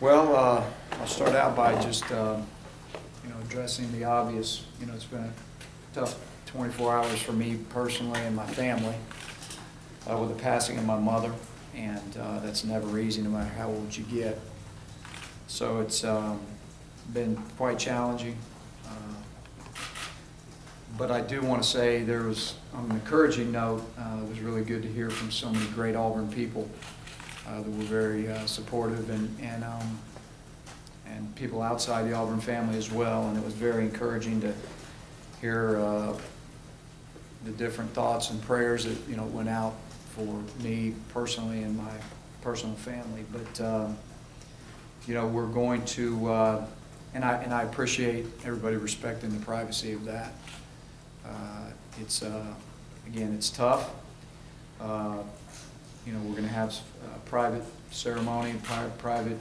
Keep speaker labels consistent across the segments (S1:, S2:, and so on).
S1: Well, I'll start out by just addressing the obvious. It's been a tough 24 hours for me personally and my family with the passing of my mother, and that's never easy no matter how old you get. So it's been quite challenging. But I do want to say there was, on an encouraging note, it was really good to hear from so many great Auburn people that were very supportive and people outside the Auburn family as well. And it was very encouraging to hear the different thoughts and prayers that went out for me personally and my personal family. But we're going to, and I appreciate everybody respecting the privacy of that. It's again, it's tough. We're going to have a private ceremony, private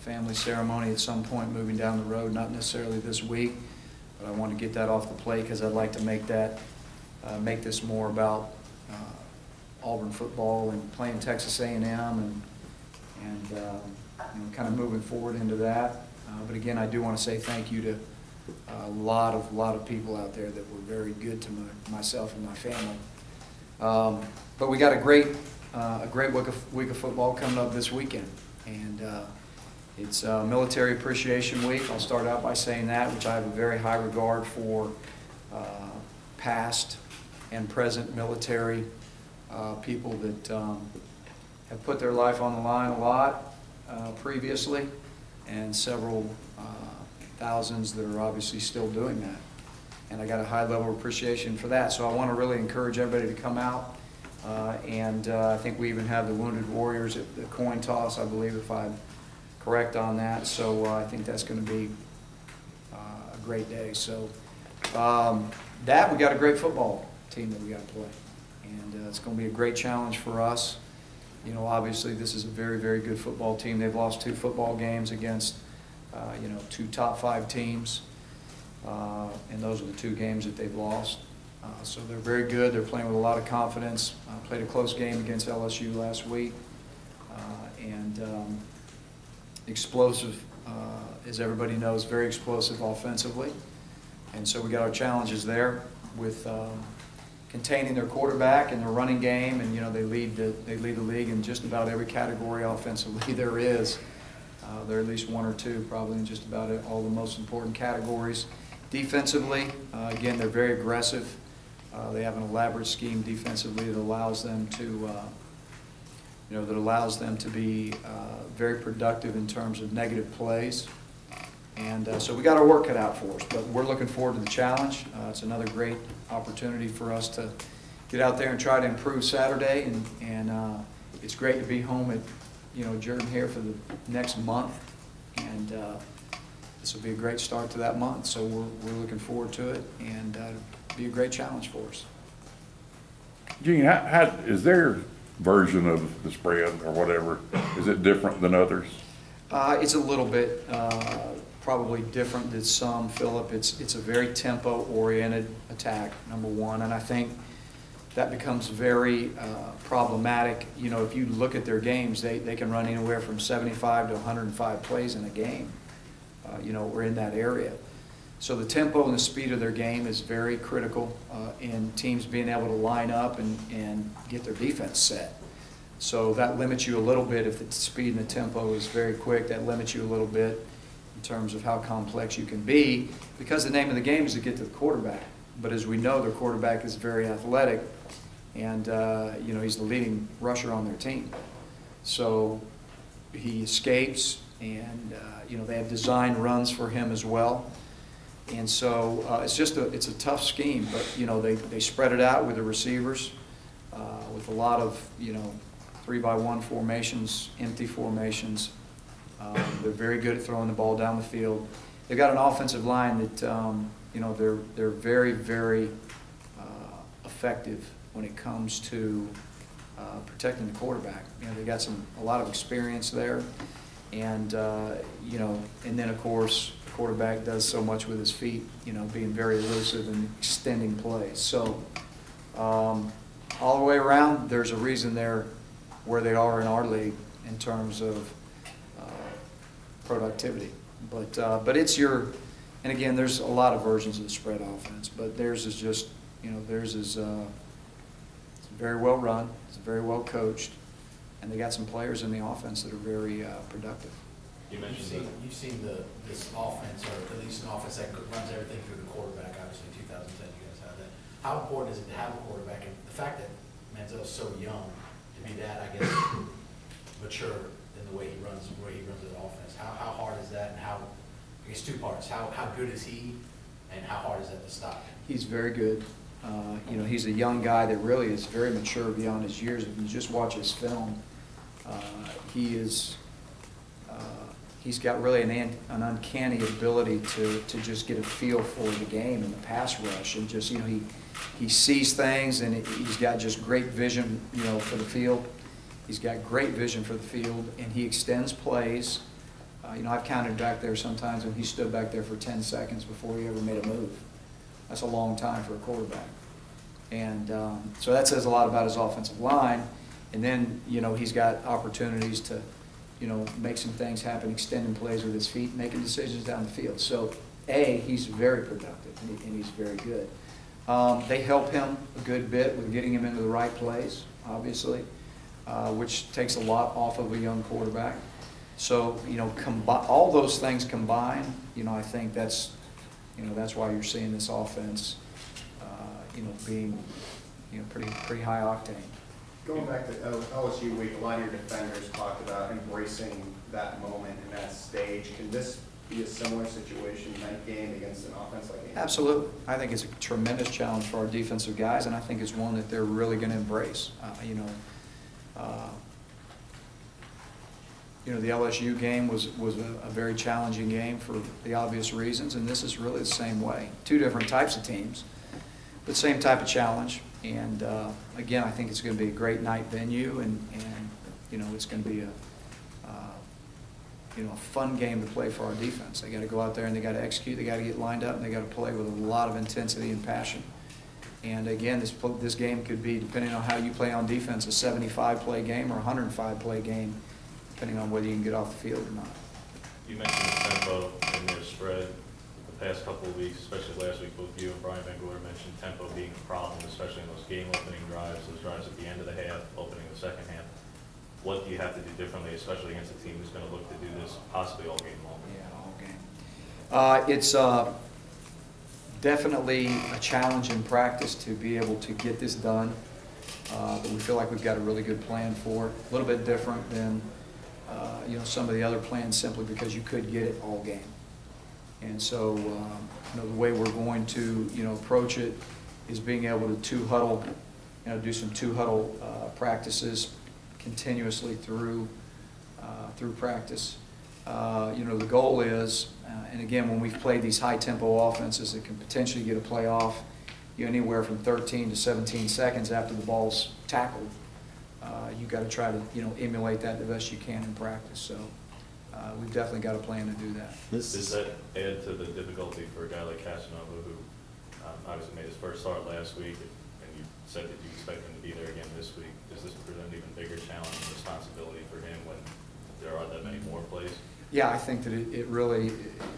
S1: family ceremony at some point moving down the road, not necessarily this week, but I want to get that off the plate because I'd like to make this more about Auburn football and playing Texas A&M and kind of moving forward into that. But again, I do want to say thank you to a lot of people out there that were very good to myself and my family. But we got a great week of football coming up this weekend, and it's Military Appreciation Week. I'll start out by saying that, which I have a very high regard for past and present military people that have put their life on the line a lot previously, and several thousands that are obviously still doing that. And I got a high level of appreciation for that. So I want to really encourage everybody to come out. I think we even have the Wounded Warriors at the coin toss, I believe, if I'm correct on that. So I think that's going to be a great day. So we got a great football team that we got to play. And it's going to be a great challenge for us. Obviously this is a very, very good football team. They've lost 2 football games against 2 top 5 teams, and those are the 2 games that they've lost. So they're very good. They're playing with a lot of confidence. Played a close game against LSU last week, and explosive, as everybody knows, very explosive offensively. And so we got our challenges there with containing their quarterback and their running game, and they lead the league in just about every category offensively there is. There are at least 1 or 2 probably in just about all the most important categories. Defensively, again, they're very aggressive. They have an elaborate scheme defensively that allows them to be very productive in terms of negative plays. And so we got our work cut out for us, but we're looking forward to the challenge. It's another great opportunity for us to get out there and try to improve Saturday, and it's great to be home at Jordan here for the next month, and this will be a great start to that month. So we're looking forward to it, and it'll be a great challenge for us.
S2: Gene, how is their version of the spread or whatever? Is it different than others?
S1: It's a little bit probably different than some, Philip. It's a very tempo-oriented attack, number one, and I think that becomes very problematic. If you look at their games, they can run anywhere from 75 to 105 plays in a game. We're in that area. So the tempo and the speed of their game is very critical in teams being able to line up and get their defense set. So that limits you a little bit. If the speed and the tempo is very quick, that limits you a little bit in terms of how complex you can be, because the name of the game is to get to the quarterback. But as we know, their quarterback is very athletic, and he's the leading rusher on their team. So he escapes, and they have designed runs for him as well. And so it's a tough scheme, but they spread it out with the receivers with a lot of 3-by-1 formations, empty formations. They're very good at throwing the ball down the field. They've got an offensive line that they're very, very effective when it comes to protecting the quarterback. They got a lot of experience there, and and then of course the quarterback does so much with his feet, being very elusive and extending plays. So all the way around, there's a reason they're where they are in our league in terms of productivity. But it's your, and again, there's a lot of versions of the spread offense, but theirs is just, theirs is it's very well run, it's very well coached, and they got some players in the offense that are very productive.
S3: You've seen this offense, or at least an offense that runs everything through the quarterback. Obviously, 2010, you guys have that. How important is it to have a quarterback? And the fact that Manziel's so young to be that, I guess, mature in the way he runs his offense. How hard is that? And how? I guess two parts. How good is he, and how hard is that to stop him?
S1: He's very good. He's a young guy that really is very mature beyond his years. If you just watch his film, he's got really an uncanny ability to just get a feel for the game and the pass rush, and just he sees things, and he's got just great vision for the field. He's got great vision for the field, and he extends plays. I've counted back there sometimes, and he stood back there for 10 seconds before he ever made a move. That's a long time for a quarterback. And so that says a lot about his offensive line. And then, he's got opportunities to, make some things happen, extending plays with his feet, making decisions down the field. So, he's very productive, and he's very good. They help him a good bit with getting him into the right plays, obviously, which takes a lot off of a young quarterback. So, all those things combined, I think that's why you're seeing this offense, being, pretty high octane.
S4: Going back to LSU week, a lot of your defenders talked about embracing that moment and that stage. Can this be a similar situation night game against an offense like Auburn?
S1: Absolutely. I think it's a tremendous challenge for our defensive guys, and I think it's one that they're really going to embrace. The LSU game was a very challenging game for the obvious reasons, and this is really the same way. Two different types of teams, but same type of challenge. And again, I think it's going to be a great night venue, and it's going to be a fun game to play for our defense. They got to go out there and they got to execute. They got to get lined up, and they got to play with a lot of intensity and passion. And again, this game could be, depending on how you play on defense, a 75-play game or a 105-play game, depending on whether you can get off the field or not.
S5: You mentioned the tempo in their spread the past couple of weeks, especially last week. Both you and Brian Van Gorder mentioned tempo being a problem, especially in those game-opening drives, those drives at the end of the half, opening the second half. What do you have to do differently, especially against a team who's going to look to do this possibly all game long?
S1: Yeah, all game. It's definitely a challenge in practice to be able to get this done, but we feel like we've got a really good plan for it. A little bit different than some of the other plans, simply because you could get it all game. And so, the way we're going to, approach it is being able to two-huddle, do some two-huddle practices continuously through practice. The goal is, and again, when we've played these high-tempo offenses that can potentially get a play off, anywhere from 13 to 17 seconds after the ball's tackled, you've got to try to, emulate that the best you can in practice. So we've definitely got a plan to do that.
S5: Does that add to the difficulty for a guy like Casanova, who obviously made his first start last week, and you said that you expect him to be there again this week? Does this present an even bigger challenge and responsibility for him when there are that many more plays?
S1: Yeah, I think that it really,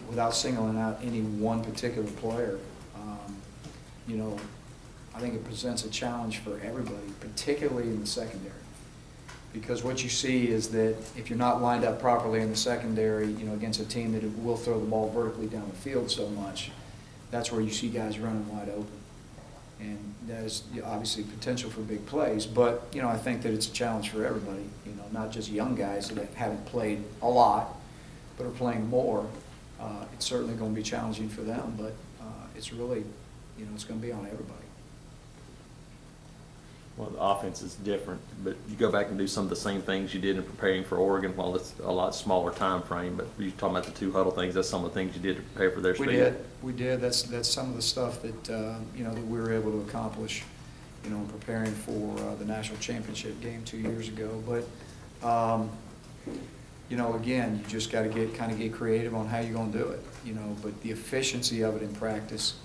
S1: without singling out any one particular player, I think it presents a challenge for everybody, particularly in the secondary. Because what you see is that if you're not lined up properly in the secondary, against a team that will throw the ball vertically down the field so much, that's where you see guys running wide open. And that is obviously potential for big plays, but, I think that it's a challenge for everybody, not just young guys that haven't played a lot, but are playing more. It's certainly going to be challenging for them, but it's really, it's going to be on everybody.
S6: Well, the offense is different, but you go back and do some of the same things you did in preparing for Oregon. While it's a lot smaller time frame, but you're talking about the two huddle things. That's some of the things you did to prepare for their speed.
S1: We did. That's some of the stuff that that we were able to accomplish, in preparing for the national championship game 2 years ago. But again, you just got to get creative on how you're going to do it. But the efficiency of it in practice,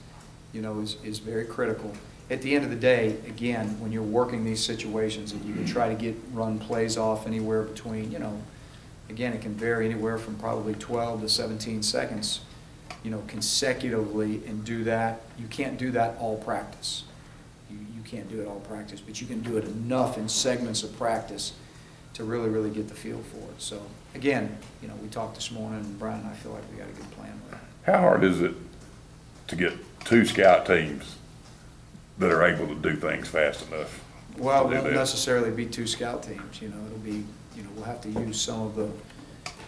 S1: is very critical. At the end of the day, again, when you're working these situations, and you can try to run plays off anywhere between, again, it can vary anywhere from probably 12 to 17 seconds, you know, consecutively, and do that. You can't do that all practice. You can't do it all practice, but you can do it enough in segments of practice to really, really get the feel for it. So again, you know, we talked this morning, and Brian and I feel like we got a good plan with that.
S2: How hard is it to get 2 scout teams that are able to do things fast enough?
S1: Well, it
S2: to do
S1: won't
S2: that?
S1: necessarily be 2 scout teams, you know, it'll be, you know, we'll have to use some of the,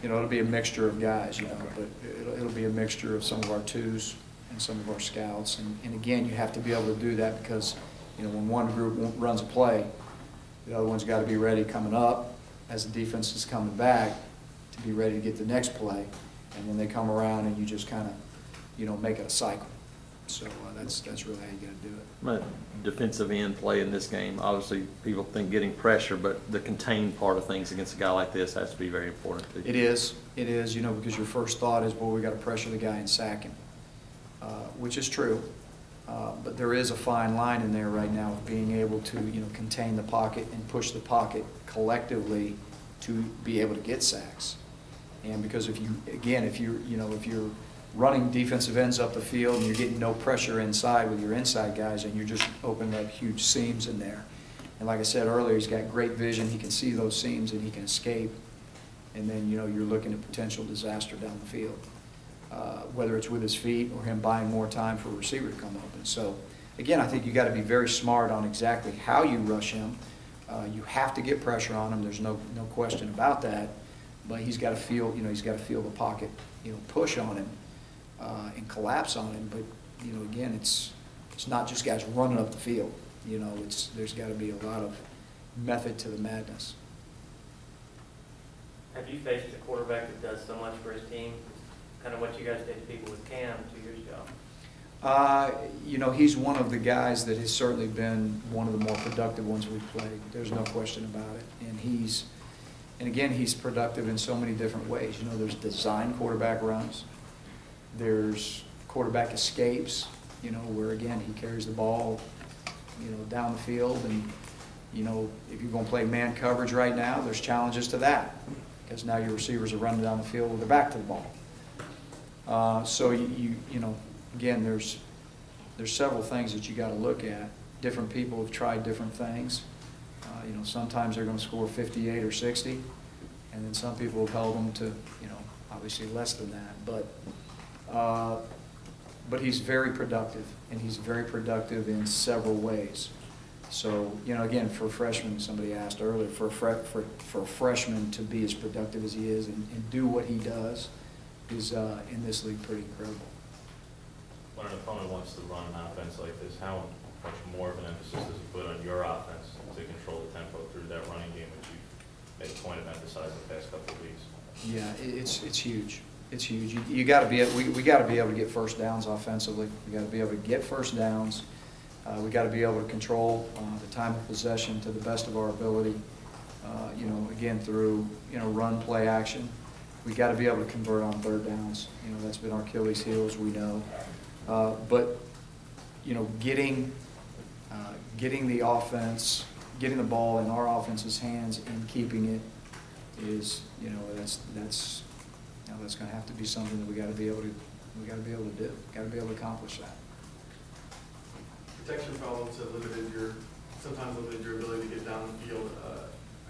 S1: you know, it'll be a mixture of guys, you know, but it'll be a mixture of some of our 2s and some of our scouts. And again, you have to be able to do that because, you know, when one group runs a play, the other one's got to be ready coming up as the defense is coming back to be ready to get the next play. And then they come around and you just kind of, you know, make it a cycle. So that's really how you got to do it.
S6: But defensive end play in this game, obviously people think getting pressure, but the contained part of things against a guy like this has to be very important too.
S1: It is, you know, because your first thought is, well, we got to pressure the guy and sack him, which is true. But there is a fine line in there right now of being able to, you know, contain the pocket and push the pocket collectively to be able to get sacks. And because if you, again, if you're running defensive ends up the field and you're getting no pressure inside with your inside guys, and you're just opening up huge seams in there. And like I said earlier, he's got great vision. He can see those seams and he can escape. And then, you know, you're looking at potential disaster down the field, whether it's with his feet or him buying more time for a receiver to come open. So, again, I think you got to be very smart on exactly how you rush him. You have to get pressure on him. There's no question about that. But he's got to feel, you know, he's got to feel the pocket, you know, push on him. And collapse on him, but you know, again, it's not just guys running up the field. You know, there's got to be a lot of method to the madness.
S7: Have you faced a quarterback that does so much for his team? Kind of what you guys did to people with Cam 2 years ago.
S1: You know, he's one of the guys that has certainly been one of the more productive ones we've played. There's no question about it. And again, he's productive in so many different ways. You know, there's design quarterback runs. There's quarterback escapes, you know, where again he carries the ball, you know, down the field, and you know, if you're going to play man coverage right now, there's challenges to that because now your receivers are running down the field with their back to the ball. So you know, again, there's several things that you got to look at. Different people have tried different things. You know, sometimes they're going to score 58 or 60, and then some people have held them to, you know, obviously less than that, but he's very productive, and he's very productive in several ways. So, you know, again, for a freshman, somebody asked earlier, for a freshman to be as productive as he is and do what he does is, in this league, pretty incredible.
S5: When an opponent wants to run an offense like this, how much more of an emphasis does he put on your offense to control the tempo through that running game, which you've made a point of emphasizing the past couple of weeks?
S1: Yeah, it's huge. It's huge. You got to be. We got to be able to get first downs offensively. We got to be able to get first downs. We got to be able to control the time of possession to the best of our ability. You know, again through run, play, action. We got to be able to convert on third downs. You know, that's been our Achilles heel, as we know. But you know, getting the offense, getting the ball in our offense's hands and keeping it is, you know, that's going to have to be something that we got to be able to do. Got to be able to accomplish that.
S8: Protection problems have sometimes limited your ability to get down the field.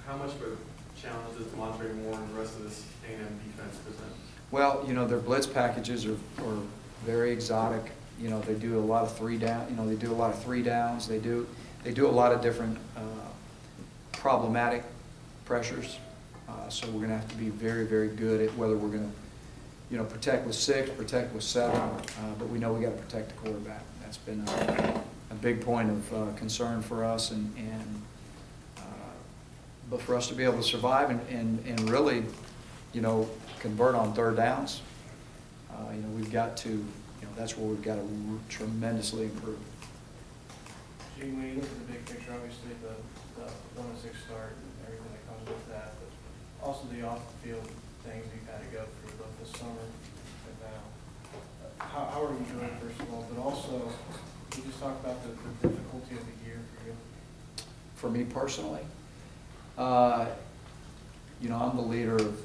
S8: How much of a challenge does Montre Moore and the rest of this A&M defense present?
S1: Well, you know, their blitz packages are very exotic. You know, they do a lot of three down. You know, they do a lot of three downs. They do a lot of different problematic pressures. So we're going to have to be very, very good at whether we're going to, you know, protect with 6, protect with 7, but we know we got to protect the quarterback. That's been a big point of concern for us, but for us to be able to survive and really, you know, convert on third downs, you know, we've got to, you know, that's where we've got to tremendously improve.
S9: Gene, when you look at the big picture, obviously the 1-6 start and everything that comes with that, but also the off-the-field things you've had to go through both this summer and now. How are you doing, first of all? But also, can you just talk about the difficulty of the year for you?
S1: For me personally, you know, I'm the leader of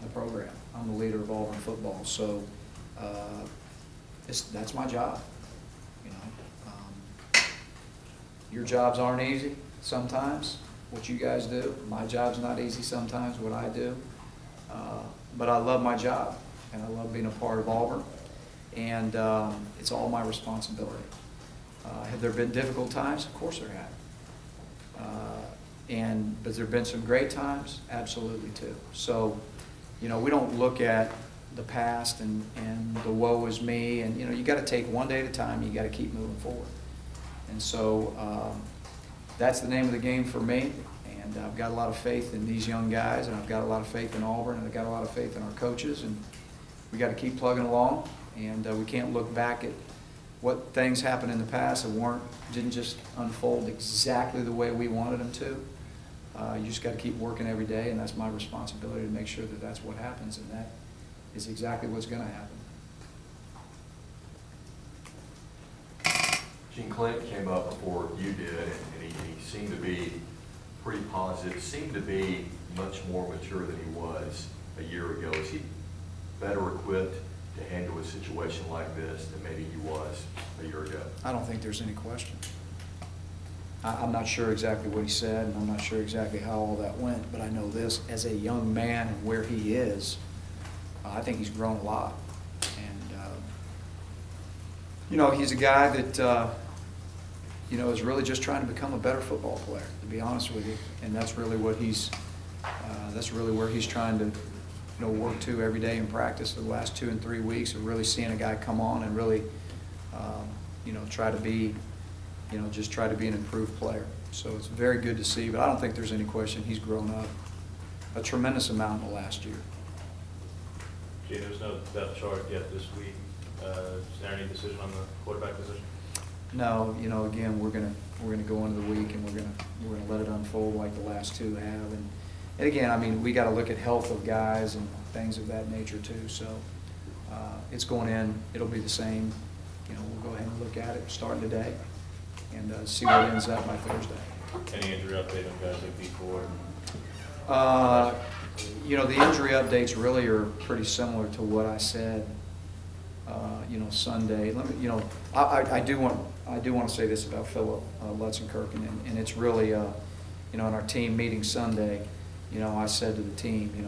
S1: the program. I'm the leader of Auburn football, so that's my job. You know, your jobs aren't easy sometimes, what you guys do. My job's not easy sometimes, what I do. But I love my job, and I love being a part of Auburn, and it's all my responsibility. Have there been difficult times? Of course there have. But there have been some great times? Absolutely too. So, you know, we don't look at the past and the woe is me, and you know, you got to take one day at a time. You got to keep moving forward. And so that's the name of the game for me. And I've got a lot of faith in these young guys, and I've got a lot of faith in Auburn, and I've got a lot of faith in our coaches, and we got to keep plugging along. And we can't look back at what things happened in the past that didn't just unfold exactly the way we wanted them to. You just got to keep working every day, and that's my responsibility to make sure that that's what happens, and that is exactly what's going to happen.
S10: Gene, Clint came up before you did, and he seemed to be pretty positive, seemed to be much more mature than he was a year ago. Is he better equipped to handle a situation like this than maybe he was a year ago?
S1: I don't think there's any question. I'm not sure exactly what he said, and I'm not sure exactly how all that went, but I know this, as a young man and where he is, I think he's grown a lot. And, you know, he's a guy that, you know, is really just trying to become a better football player, to be honest with you. And that's really what that's really where he's trying to, you know, work to every day in practice for the last 2 and 3 weeks of really seeing a guy come on and really, you know, try to be, you know, just try to be an improved player. So it's very good to see, but I don't think there's any question he's grown up a tremendous amount in the last year.
S5: Gene, there's no depth chart yet this week. Is there any decision on the quarterback position?
S1: No, you know, again, we're gonna go into the week, and we're gonna let it unfold like the last two have. And again, I mean, we got to look at health of guys and things of that nature too. So it's going in. It'll be the same. You know, we'll go ahead and look at it starting today, and see what ends up by Thursday.
S5: Any injury update on guys like before?
S1: You know, the injury updates really are pretty similar to what I said. You know, Sunday. Let me, you know, I do want to say this about Philip Lutzenkirk, and it's really, you know, in our team meeting Sunday, you know, I said to the team, you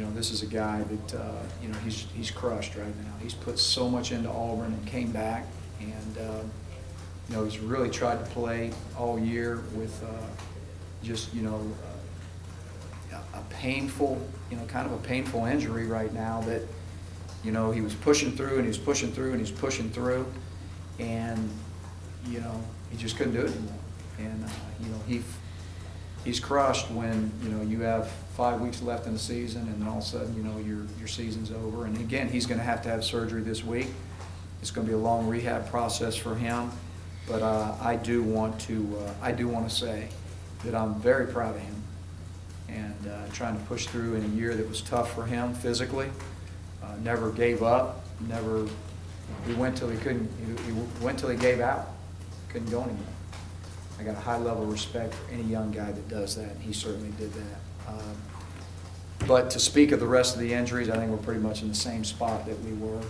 S1: know, this is a guy that, you know, he's crushed right now. He's put so much into Auburn and came back, and you know, he's really tried to play all year with just, you know, a painful, you know, kind of a painful injury right now that, you know, he was pushing through and he was pushing through and he was pushing through, and, you know, he just couldn't do it anymore. And, you know, he's crushed when, you know, you have 5 weeks left in the season, and then all of a sudden, you know, your season's over. And again, he's going to have surgery this week. It's going to be a long rehab process for him. But I do want to say that I'm very proud of him, and trying to push through in a year that was tough for him physically. Never gave up. Never. He went till he couldn't. He went till he gave out. Couldn't go anymore. I got a high level of respect for any young guy that does that, and he certainly did that. But to speak of the rest of the injuries, I think we're pretty much in the same spot that we were.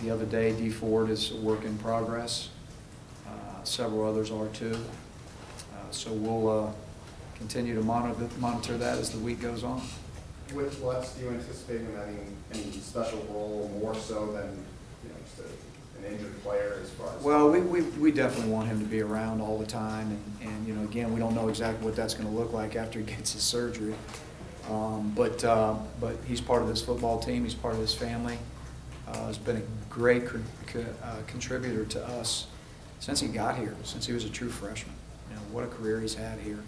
S1: The other day, D. Ford is a work in progress. Several others are too. So we'll continue to monitor that as the week goes on.
S4: With Lutz, do you anticipate him having any special role more so than, you know, just an injured player as far as?
S1: Well, we definitely want him to be around all the time, and you know, again, we don't know exactly what that's going to look like after he gets his surgery. But he's part of this football team. He's part of this family. He's been a great contributor to us since he got here, since he was a true freshman. You know, what a career he's had here.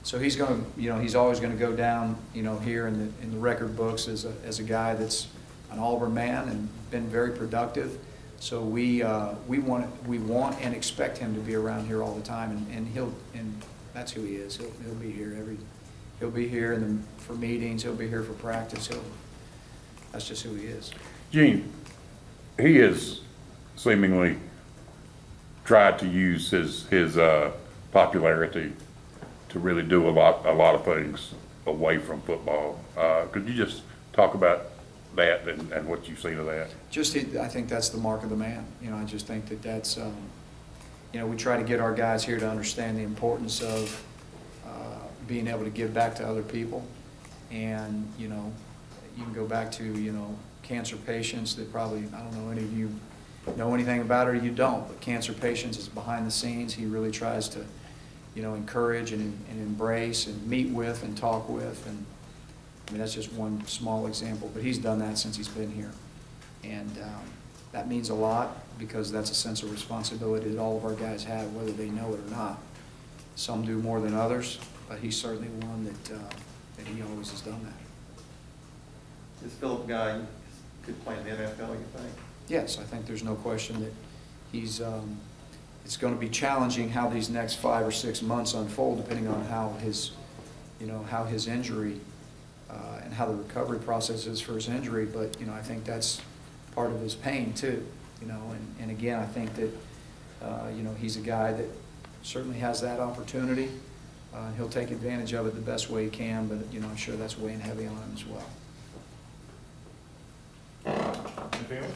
S1: So he's going to, you know, he's always going to go down, you know, here in the record books as a guy that's an Auburn man and been very productive. So we want and expect him to be around here all the time, and that's who he is. He'll be here he'll be here for meetings. He'll be here for practice. That's just who he is.
S2: Gene, he has seemingly tried to use his popularity to really do a lot of things away from football. Could you just talk about that and what you've seen of that?
S1: I think that's the mark of the man. You know, I just think that that's, you know, we try to get our guys here to understand the importance of being able to give back to other people. And, you know, you can go back to, you know, cancer patients that probably, I don't know any of you know anything about it or you don't, but cancer patients is behind the scenes. He really tries to, you know, encourage and embrace and meet with and talk with. And I mean, that's just one small example, but he's done that since he's been here. And that means a lot because that's a sense of responsibility that all of our guys have, whether they know it or not. Some do more than others, but he's certainly one that he always has done that.
S11: This Phillip guy could play in the NFL, you think?
S1: Yes, I think there's no question that he's, it's going to be challenging how these next 5 or 6 months unfold, depending on how his, you know, how his injury and how the recovery process is for his injury. But, you know, I think that's part of his pain too, you know, and again, I think that, you know, he's a guy that certainly has that opportunity. He'll take advantage of it the best way he can, but, you know, I'm sure that's weighing heavy on him as well.
S2: Appreciate it.